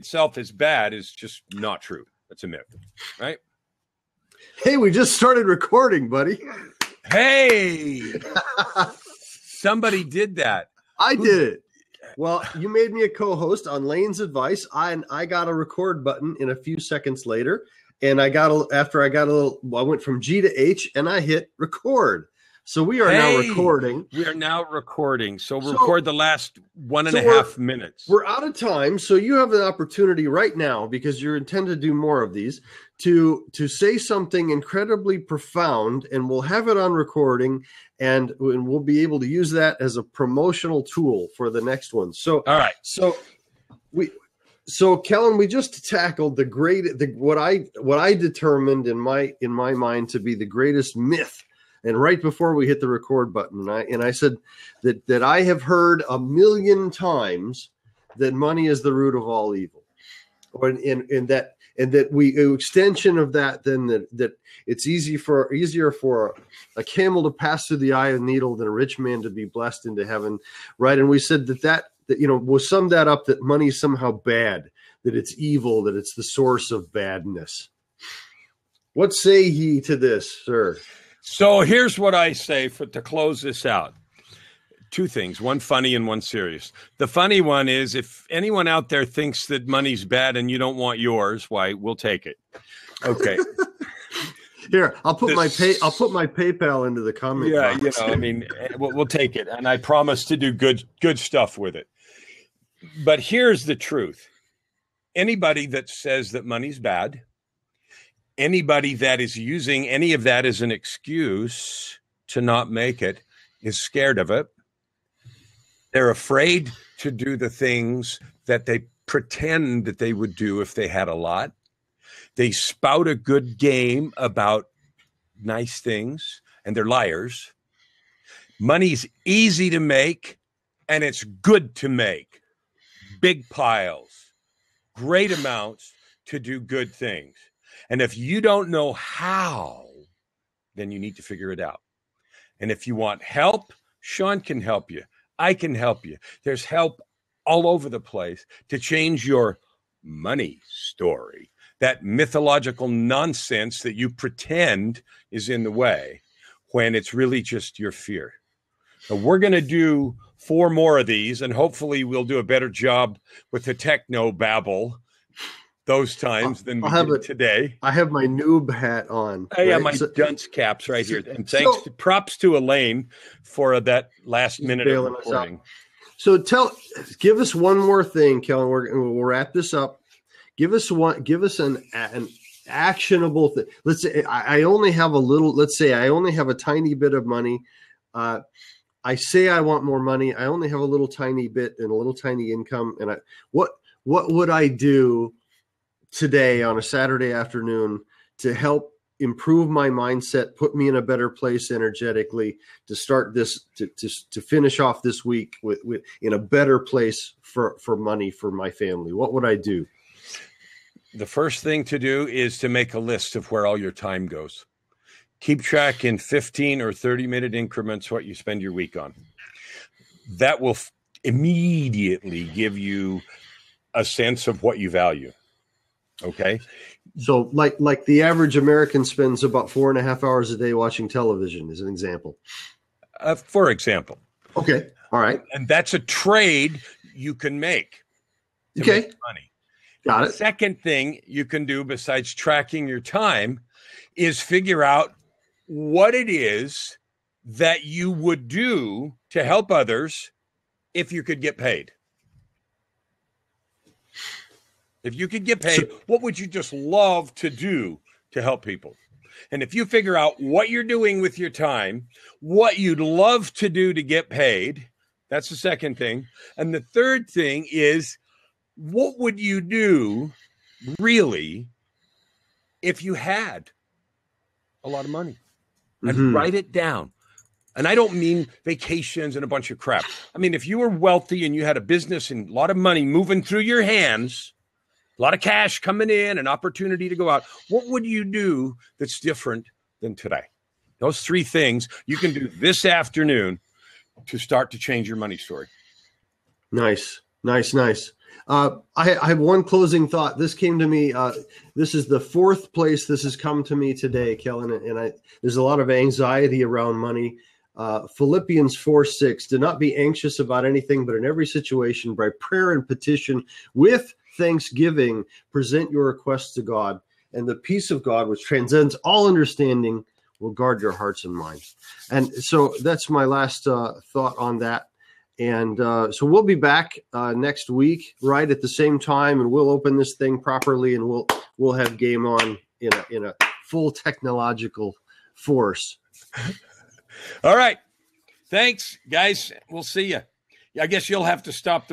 itself is bad is just not true. That's a myth, right? Hey, we just started recording, buddy. Hey, somebody did that. I did it. Well, you made me a co-host on Lane's advice. I got a record button in a few seconds later, and I went from G to H, and I hit record. So we are now recording. We are now recording. So record the last 1.5 minutes. We're out of time. So you have an opportunity right now, because you intend to do more of these, to say something incredibly profound, and we'll have it on recording, and we'll be able to use that as a promotional tool for the next one. So, all right. So Kellen, we just tackled what I determined in my mind to be the greatest myth. And right before we hit the record button, I said that I have heard 1,000,000 times that money is the root of all evil, and that we extension of that then that it's easier for a camel to pass through the eye of a needle than a rich man to be blessed into heaven, right? And we said that we'll sum that up, that money is somehow bad, that it's evil, that it's the source of badness. What say ye to this, sir? So here's what I say to close this out. Two things, one funny and one serious. The funny one is, if anyone out there thinks that money's bad and you don't want yours, why, we'll take it. Okay. Here, I'll put my PayPal into the comment box. We'll take it, and I promise to do good stuff with it. But here's the truth. Anybody that says that money's bad, anybody that is using any of that as an excuse to not make it is scared of it. They're afraid to do the things that they pretend that they would do if they had a lot. They spout a good game about nice things, and they're liars. Money's easy to make, and it's good to make. Big piles, great amounts to do good things. And if you don't know how, then you need to figure it out. And if you want help, Sean can help you. I can help you. There's help all over the place to change your money story. That mythological nonsense that you pretend is in the way when it's really just your fear. So we're going to do 4 more of these, and hopefully we'll do a better job with the techno babble those times than we did today. I have my noob hat on. I have my dunce caps right here. And props to Elaine for that last minute of recording. So give us one more thing, Kellen. We'll wrap this up. Give us an actionable thing. Let's say I only have a tiny bit of money. I say I want more money. I only have a little tiny bit and a little tiny income. And what would I do today on a Saturday afternoon to help improve my mindset, put me in a better place energetically, to start this, to finish off this week with in a better place for money for my family? What would I do? The first thing to do is to make a list of where all your time goes. Keep track in 15 or 30-minute increments what you spend your week on. That will immediately give you a sense of what you value. Okay. So like the average American spends about 4.5 hours a day watching television, as an example. For example. Okay. All right. And that's a trade you can make to make money. Got it. The second thing you can do besides tracking your time is figure out what it is that you would do to help others if you could get paid. If you could get paid, what would you just love to do to help people? And if you figure out what you're doing with your time, what you'd love to do to get paid, that's the second thing. And the third thing is, what would you do really if you had a lot of money? And write it down. And I don't mean vacations and a bunch of crap. I mean, if you were wealthy and you had a business and a lot of money moving through your hands, a lot of cash coming in, an opportunity to go out, what would you do that's different than today? Those 3 things you can do this afternoon to start to change your money story. Nice. I have one closing thought. This came to me. This is the fourth place this has come to me today, Kellen, and there's a lot of anxiety around money. Philippians 4:6, do not be anxious about anything, but in every situation, by prayer and petition, with thanksgiving, present your requests to God, and the peace of God, which transcends all understanding, will guard your hearts and minds. And so that's my last thought on that. And so we'll be back next week, right at the same time, and we'll open this thing properly, and we'll have game on in a full technological force. All right. Thanks, guys. We'll see you. I guess you'll have to stop the